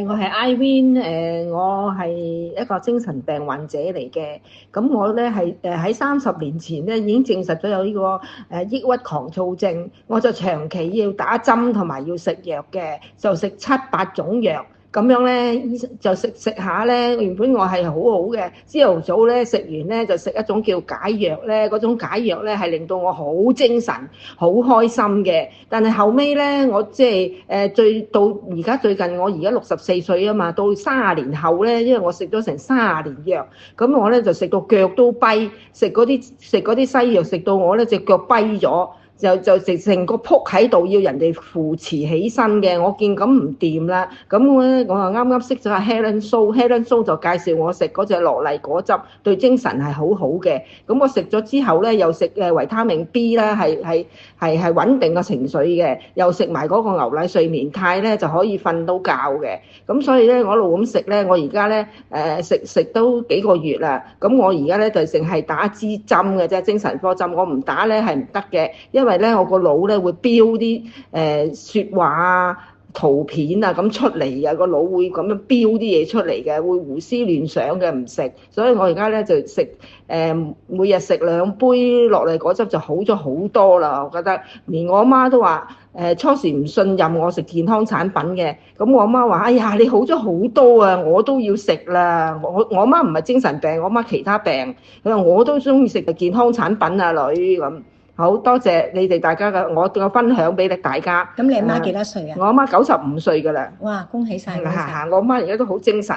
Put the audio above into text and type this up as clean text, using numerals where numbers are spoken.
我係 Irene，我係一個精神病患者嚟嘅。咁我咧係喺30年前咧已經證實咗有呢個抑鬱狂躁症，我就長期要打針同埋要食藥嘅，就食7、8種藥。咁樣咧，醫生就食食下咧，原本我係好好嘅，朝頭早咧食完咧就食一種叫解藥咧，嗰種解藥咧係令到我好精神、好開心嘅。但係後尾咧，我即係到而家最近，我而家64歲啊嘛，到30年後咧，因為我食咗成30年藥，咁我咧就食到腳都跛，食嗰啲西藥食到我咧隻腳跛咗。就直成個仆喺度，要人哋扶持起身嘅。我見咁唔掂啦，咁咧我又啱啱識咗阿 Helen So，Helen So 就介紹我食嗰隻樂麗果汁，對精神係好好嘅。咁我食咗之後咧，又食維他命 B 啦，係穩定個情緒嘅，又食埋嗰個牛奶睡眠肽咧，就可以瞓到覺嘅。咁所以咧，我一路咁食咧，我而家咧食都幾個月啦。咁我而家咧就淨係打支針嘅啫，精神科針，我唔打咧係唔得嘅，因為咧我個腦咧會標啲説話啊、圖片啊咁出嚟嘅，個腦會咁樣標啲嘢出嚟嘅，會胡思亂想嘅，唔食。所以我而家咧就食每日食2杯樂麗果汁就好咗好多啦。我覺得連我媽都話初時唔信任我食健康產品嘅，咁我媽話：哎呀，你好咗好多啊，我都要食啦。我媽唔係精神病，我媽其他病，佢話我都中意食健康產品啊，女咁。好多謝你哋大家嘅，我分享俾你大家。咁你阿媽幾多歲啊？我阿媽95歲㗎啦。哇，恭喜晒！我阿媽而家都好精神。